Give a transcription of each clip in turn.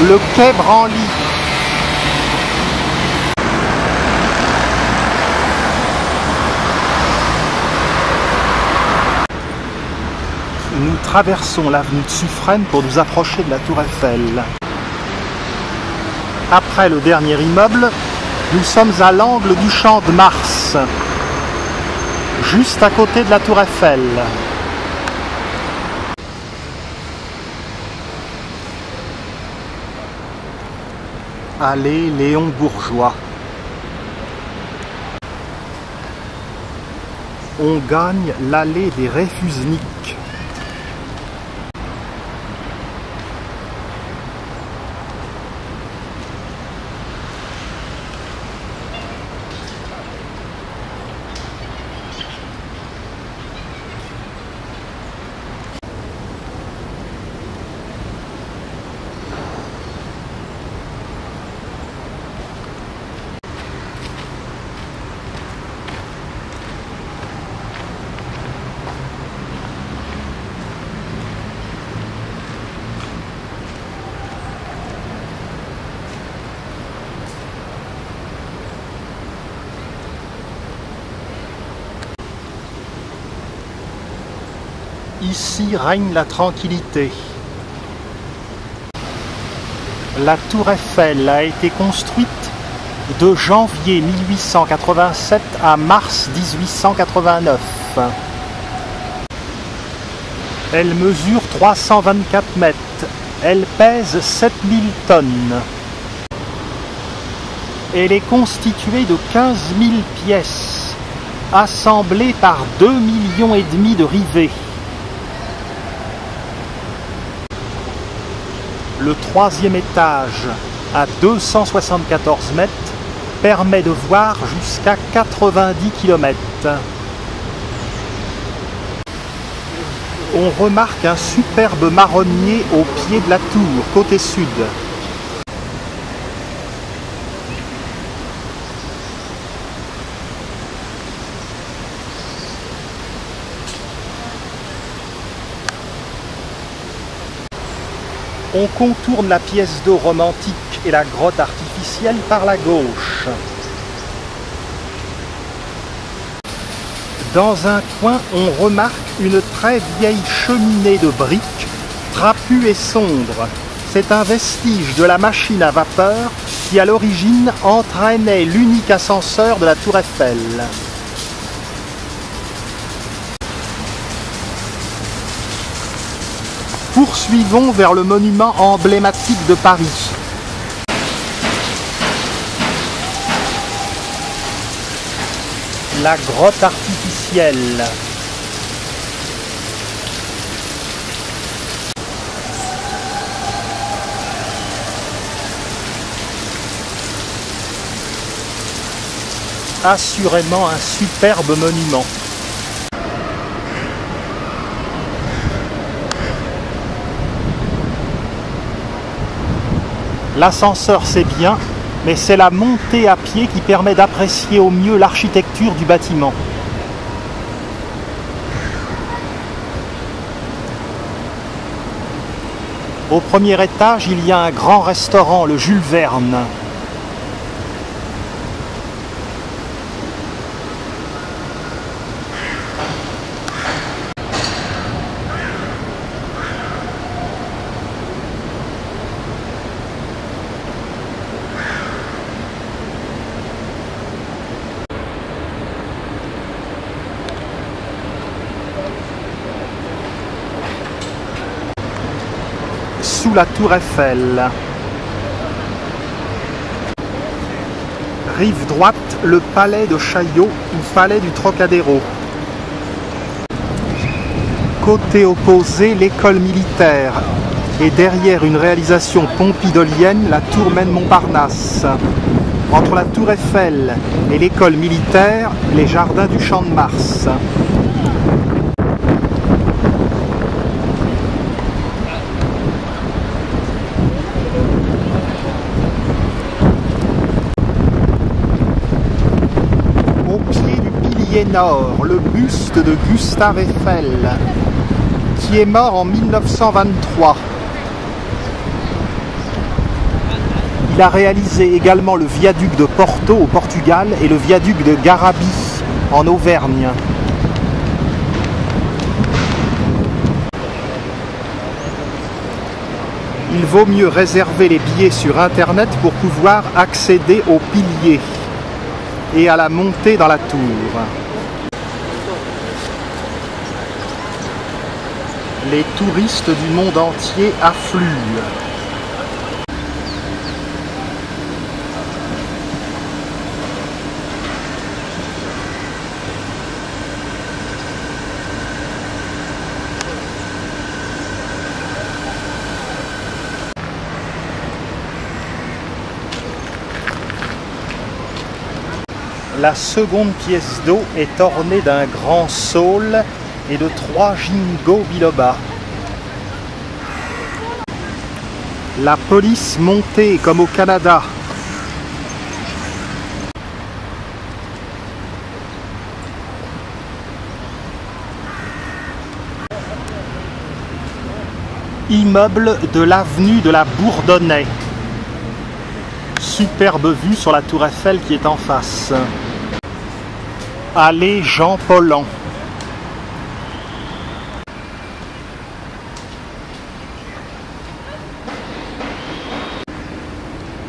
le quai Branly. Nous traversons l'avenue de Suffren pour nous approcher de la Tour Eiffel. Après le dernier immeuble, nous sommes à l'angle du Champ de Mars, juste à côté de la Tour Eiffel. Allée Léon Bourgeois. On gagne l'allée des Réfusniks. Ici règne la tranquillité. La Tour Eiffel a été construite de janvier 1887 à mars 1889. Elle mesure 324 mètres. Elle pèse 7000 tonnes. Elle est constituée de 15 000 pièces, assemblées par 2,5 millions de rivets. Le troisième étage, à 274 mètres, permet de voir jusqu'à 90 km. On remarque un superbe marronnier au pied de la tour, côté sud. On contourne la pièce d'eau romantique et la grotte artificielle par la gauche. Dans un coin, on remarque une très vieille cheminée de briques, trapue et sombre. C'est un vestige de la machine à vapeur qui, à l'origine, entraînait l'unique ascenseur de la Tour Eiffel. Poursuivons vers le monument emblématique de Paris. La grotte artificielle. Assurément un superbe monument. L'ascenseur, c'est bien, mais c'est la montée à pied qui permet d'apprécier au mieux l'architecture du bâtiment. Au premier étage, il y a un grand restaurant, le Jules Verne. Sous la Tour Eiffel. Rive droite, le palais de Chaillot ou palais du Trocadéro. Côté opposé, l'école militaire. Et derrière une réalisation pompidolienne, la tour Maine-Montparnasse. Entre la Tour Eiffel et l'école militaire, les jardins du Champ de Mars. Nord, le buste de Gustave Eiffel, qui est mort en 1923. Il a réalisé également le viaduc de Porto au Portugal et le viaduc de Garabit en Auvergne. Il vaut mieux réserver les billets sur Internet pour pouvoir accéder aux piliers et à la montée dans la tour. Les touristes du monde entier affluent. La seconde pièce d'eau est ornée d'un grand saule et de 3 ginkgo biloba. La police montée comme au Canada. Immeuble de l'avenue de la Bourdonnais. Superbe vue sur la tour Eiffel qui est en face. Allée Jean Paulhan.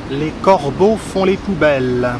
Les corbeaux font les poubelles.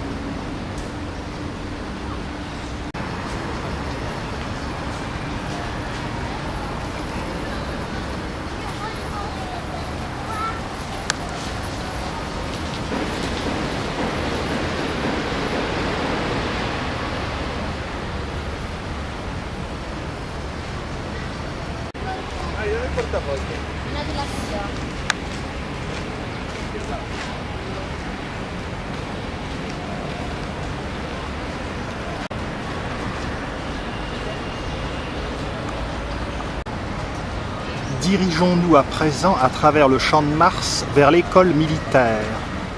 Dirigeons-nous à présent à travers le Champ de Mars vers l'école militaire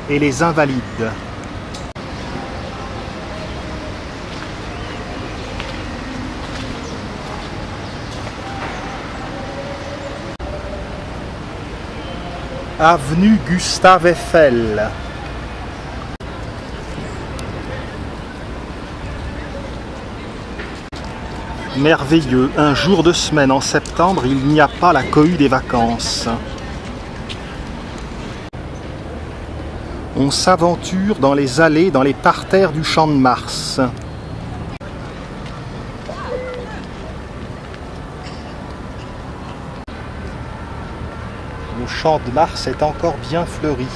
et les Invalides. Avenue Gustave Eiffel. Merveilleux, un jour de semaine en septembre, il n'y a pas la cohue des vacances. On s'aventure dans les allées, dans les parterres du Champ de Mars. Le Champ de Mars est encore bien fleuri.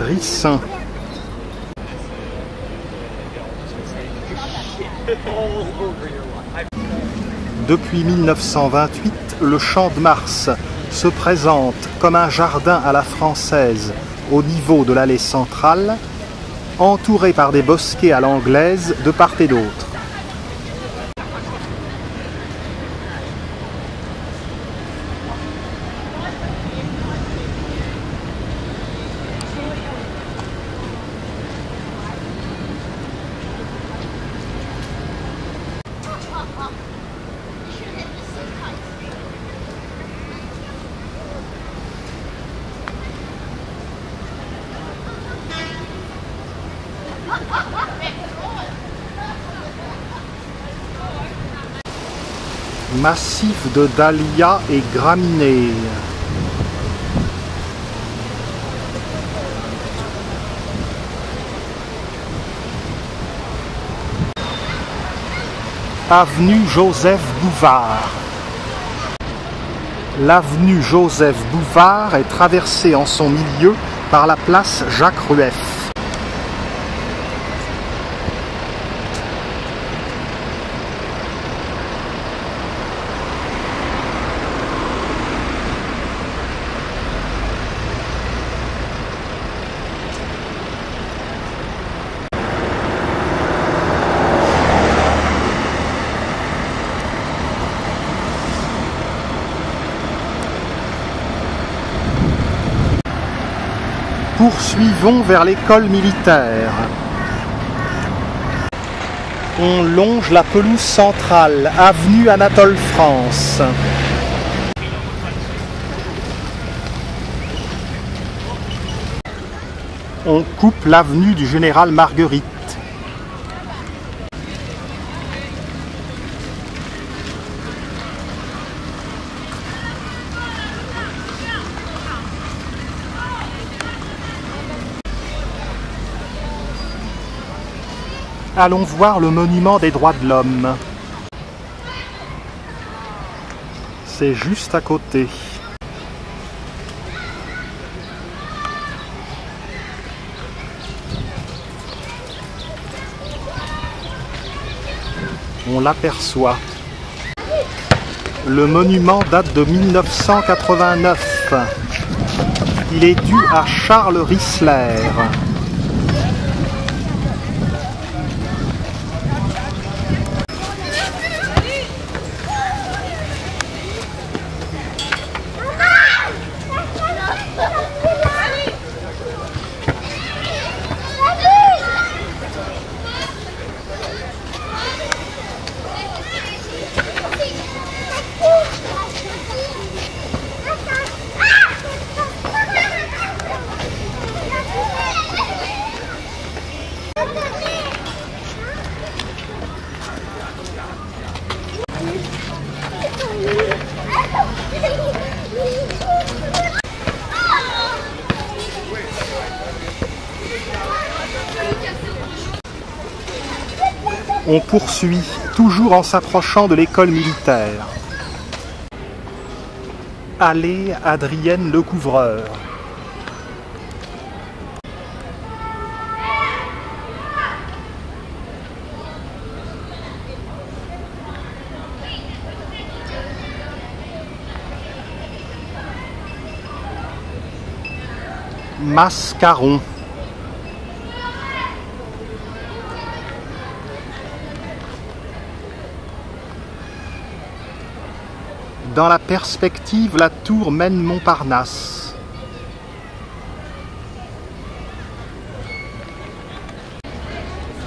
Rissin. Depuis 1928, le Champ de Mars se présente comme un jardin à la française au niveau de l'allée centrale, entouré par des bosquets à l'anglaise de part et d'autre. Massif de dahlias et graminées. Avenue Joseph Bouvard. L'avenue Joseph Bouvard est traversée en son milieu par la place Jacques Rueff. Poursuivons vers l'école militaire. On longe la pelouse centrale, avenue Anatole France. On coupe l'avenue du Général Marguerite. Allons voir le monument des droits de l'homme. C'est juste à côté. On l'aperçoit. Le monument date de 1989. Il est dû à Charles Rissler. On poursuit, toujours en s'approchant de l'école militaire. Allée Adrienne Lecouvreur. Mascaron. Dans la perspective, la tour mène Montparnasse.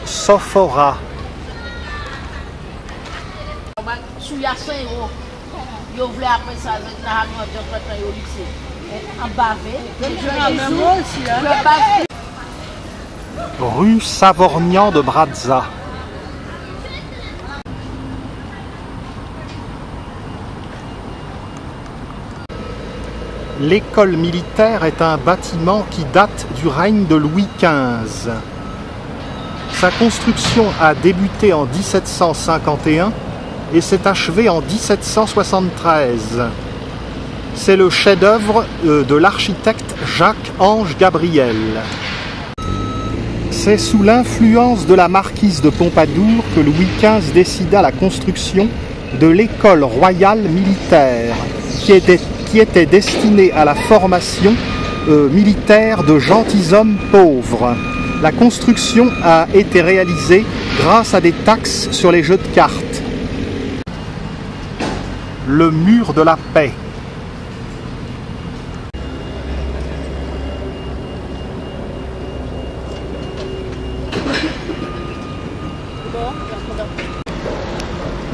Sophora. Rue Savorgnan de Brazza. L'école militaire est un bâtiment qui date du règne de Louis XV. Sa construction a débuté en 1751 et s'est achevée en 1773. C'est le chef-d'œuvre de l'architecte Jacques-Ange Gabriel. C'est sous l'influence de la marquise de Pompadour que Louis XV décida la construction de l'école royale militaire, qui était destinée à la formation militaire de gentilshommes pauvres. La construction a été réalisée grâce à des taxes sur les jeux de cartes. Le mur de la paix.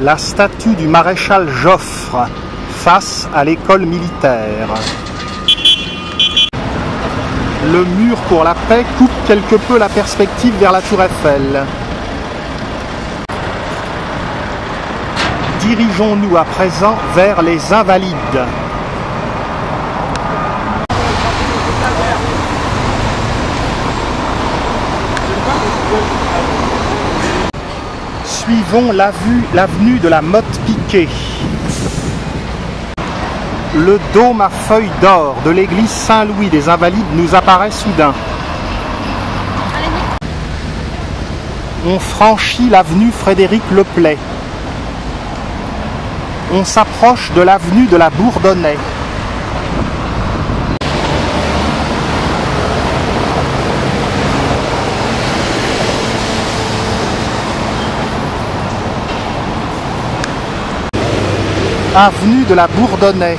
La statue du maréchal Joffre face à l'école militaire. Le mur pour la paix coupe quelque peu la perspective vers la tour Eiffel. Dirigeons-nous à présent vers les Invalides. Suivons l'avenue de la Motte-Piquet. Le dôme à feuilles d'or de l'église Saint-Louis des Invalides nous apparaît soudain. On franchit l'avenue Frédéric Leplay. On s'approche de l'avenue de la Bourdonnais. Avenue de la Bourdonnais.